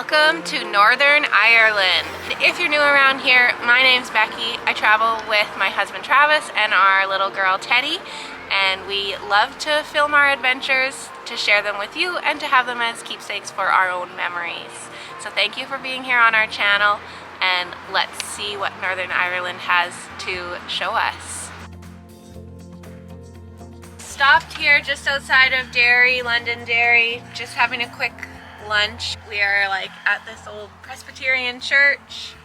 Welcome to Northern Ireland. If you're new around here, my name's Becky. I travel with my husband Travis and our little girl Teddy, and we love to film our adventures, to share them with you, and to have them as keepsakes for our own memories. So thank you for being here on our channel, and let's see what Northern Ireland has to show us. Stopped here just outside of Derry, Londonderry, just having a quick lunch. We are like at this old Presbyterian church.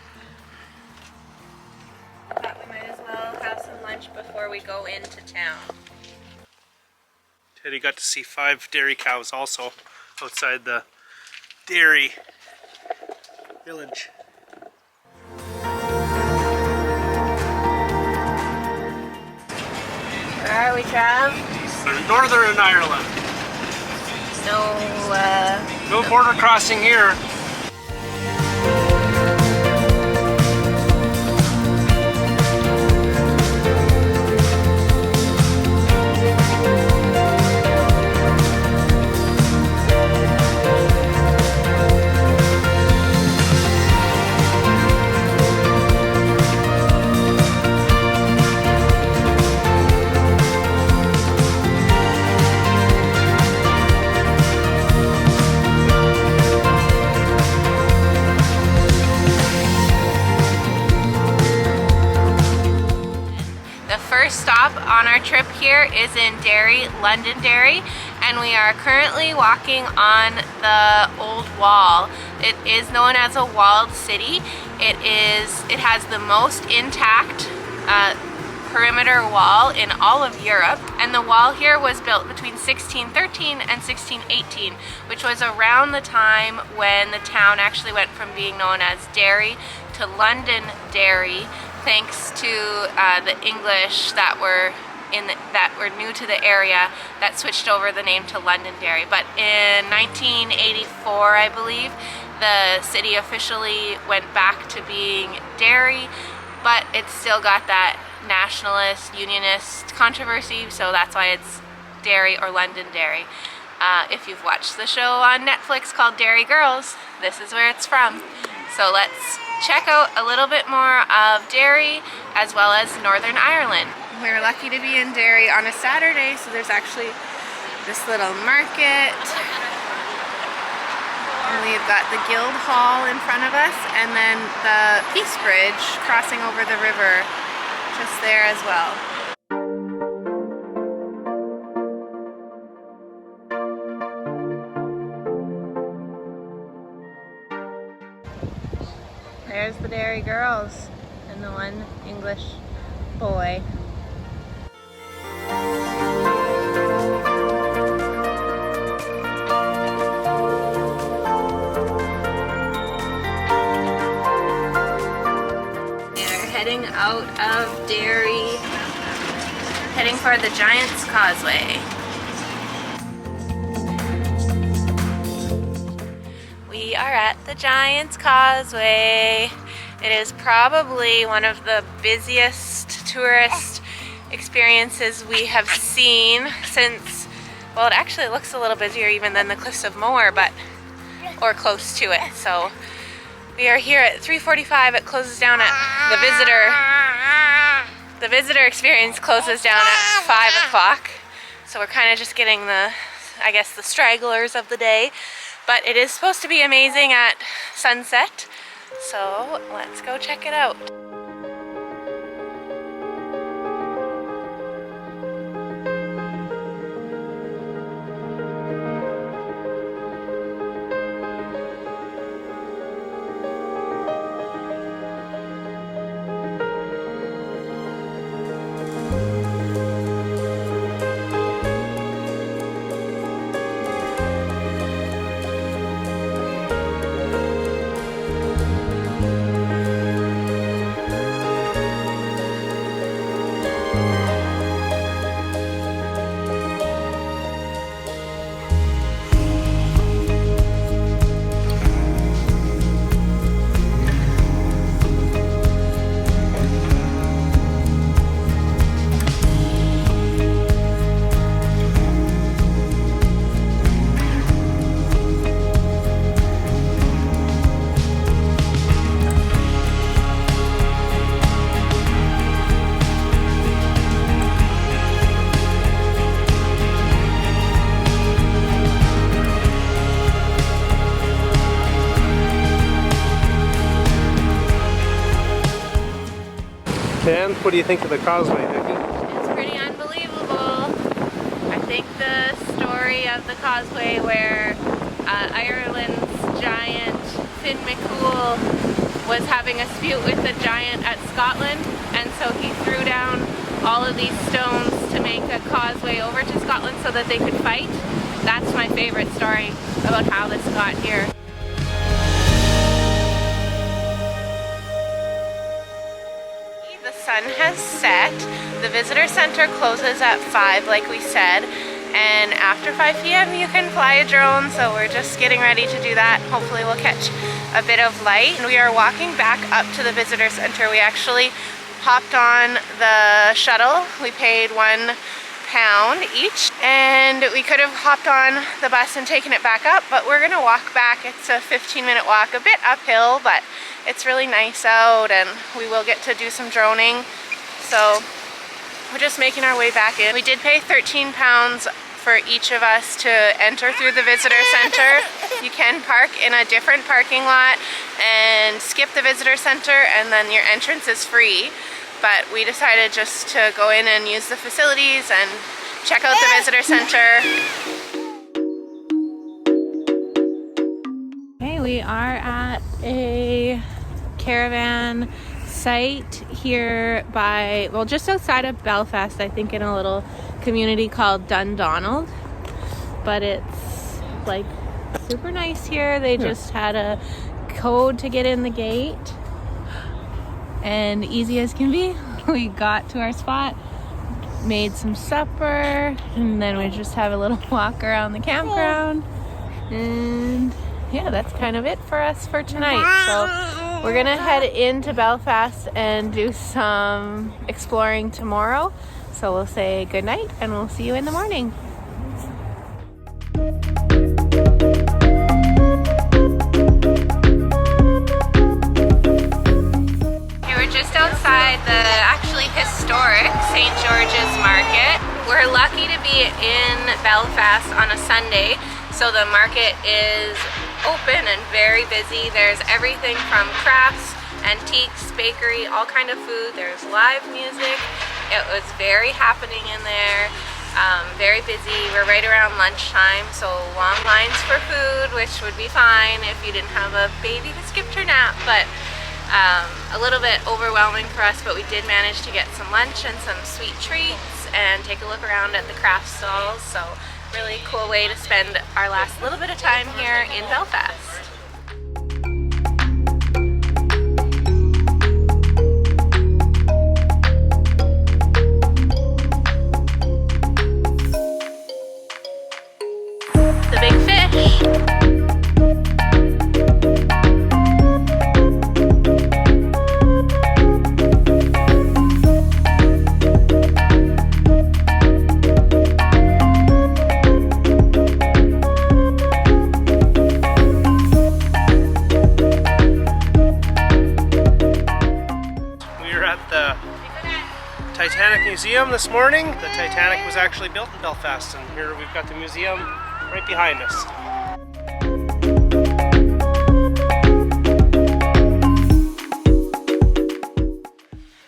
Thought we might as well have some lunch before we go into town. Teddy got to see 5 dairy cows also outside the dairy village. Where are we, Trav? Northern Ireland. No border crossing here. Stop on our trip here is in Derry, Londonderry, and we are currently walking on the old wall. It is known as a walled city. It has the most intact perimeter wall in all of Europe, and the wall here was built between 1613 and 1618, which was around the time when the town actually went from being known as Derry to Londonderry, thanks to the English that were new to the area that switched over the name to Londonderry. But in 1984, I believe, the city officially went back to being Derry, but it's still got that nationalist, unionist controversy, so that's why it's Derry or Londonderry. If you've watched the show on Netflix called Derry Girls, this is where it's from. So let's check out a little bit more of Derry as well as Northern Ireland. We're lucky to be in Derry on a Saturday, so there's actually this little market. And we've got the Guildhall in front of us, and then the Peace Bridge crossing over the river just there as well. There's the Derry girls and the one English boy. They're heading out of Derry, heading for the Giant's Causeway. We are at the Giant's Causeway. It is probably one of the busiest tourist experiences we have seen since, well, it actually looks a little busier even than the Cliffs of Moher, or close to it. So we are here at 3:45. It closes down at the visitor experience closes down at 5 o'clock. So we're kind of just getting the stragglers of the day. But it is supposed to be amazing at sunset, so let's go check it out. And what do you think of the Causeway, Vicky? It's pretty unbelievable. I think the story of the Causeway where Ireland's giant Finn McCool was having a dispute with the giant at Scotland, and so he threw down all of these stones to make a causeway over to Scotland so that they could fight. That's my favorite story about how this got here. The sun has set. The visitor center closes at 5 like we said, and after 5 p.m. you can fly a drone, so we're just getting ready to do that. Hopefully we'll catch a bit of light. We are walking back up to the visitor center. We actually hopped on the shuttle. We paid £1 each, and we could have hopped on the bus and taken it back up, but we're gonna walk back. It's a 15-minute walk, a bit uphill, but it's really nice out, and we will get to do some droning. So we're just making our way back in. We did pay £13 for each of us to enter through the visitor center. You can park in a different parking lot and skip the visitor center, and then your entrance is free. But we decided just to go in and use the facilities and check out the visitor center. Okay, we are at a caravan site here by, well, just outside of Belfast, I think, in a little community called Dundonald. But it's like super nice here. They just had a code to get in the gate, and easy as can be, we got to our spot, made some supper, and then we just have a little walk around the campground. And yeah, that's kind of it for us for tonight. So we're gonna head into Belfast and do some exploring tomorrow. So we'll say good night and we'll see you in the morning. Outside the actually historic St. George's Market. We're lucky to be in Belfast on a Sunday, so the market is open and very busy. There's everything from crafts, antiques, bakery, all kind of food. There's live music. It was very happening in there. Very busy. We're right around lunchtime, so long lines for food, which would be fine if you didn't have a baby who skipped her nap, but a little bit overwhelming for us, but we did manage to get some lunch and some sweet treats and take a look around at the craft stalls. So really cool way to spend our last little bit of time here in Belfast. The big fish. Museum this morning. The Titanic was actually built in Belfast, and here we've got the museum right behind us.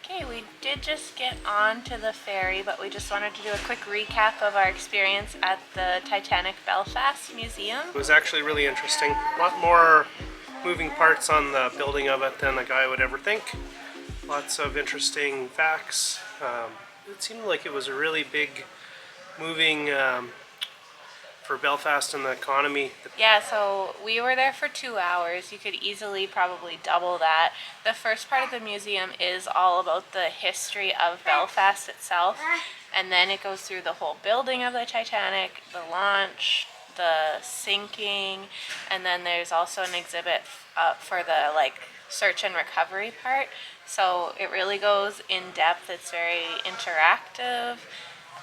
Okay, we did just get on to the ferry, but we just wanted to do a quick recap of our experience at the Titanic Belfast Museum. It was actually really interesting. A lot more moving parts on the building of it than a guy would ever think. Lots of interesting facts. It seemed like it was a really big moving for Belfast and the economy. Yeah, so we were there for 2 hours. You could easily probably double that. The first part of the museum is all about the history of Belfast itself, and then it goes through the whole building of the Titanic, the launch, the sinking, and then there's also an exhibit for the search and recovery part. So it really goes in depth. It's very interactive.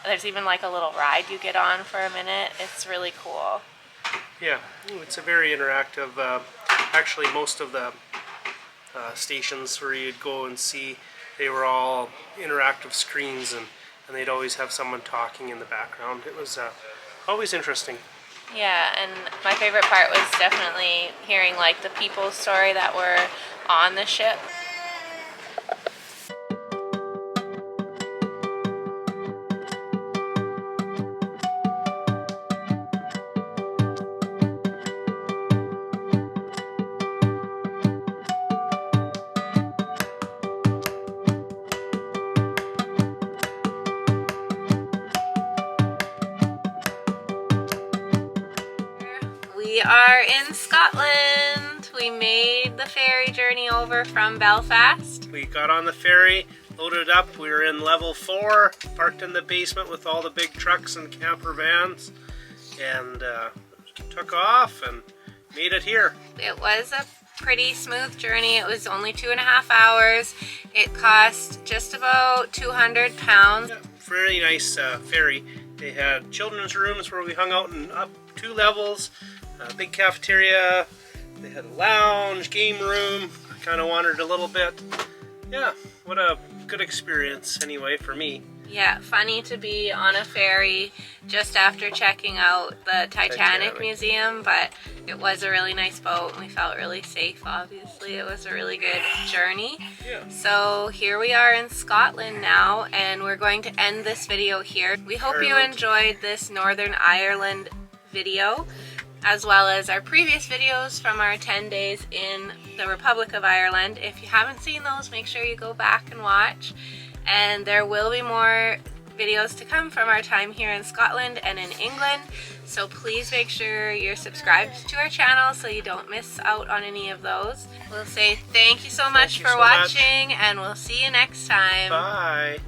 There's even like a little ride you get on for a minute. It's really cool. Yeah, it's a very interactive. Actually, most of the stations where you'd go and see, they were all interactive screens, and they'd always have someone talking in the background. It was always interesting. Yeah, and my favorite part was definitely hearing the people's story that were on the ship. We are in Scotland. We made the ferry journey over from Belfast. We got on the ferry, loaded up. We were in level 4, parked in the basement with all the big trucks and camper vans, and took off and made it here. It was a pretty smooth journey. It was only 2.5 hours. It cost just about £200. Yeah, very nice ferry. They had children's rooms where we hung out and up 2 levels, a big cafeteria. They had a lounge, game room. I kind of wandered a little bit. Yeah, what a good experience anyway for me. Yeah, funny to be on a ferry just after checking out the Titanic Museum, but it was a really nice boat and we felt really safe, obviously. It was a really good journey. Yeah. So here we are in Scotland now, and we're going to end this video here. We hope you enjoyed this Northern Ireland video, as well as our previous videos from our 10 days in the Republic of Ireland. If you haven't seen those, make sure you go back and watch. And there will be more videos to come from our time here in Scotland and in England. So please make sure you're subscribed to our channel so you don't miss out on any of those. We'll say thank you so much for watching, and we'll see you next time. Bye.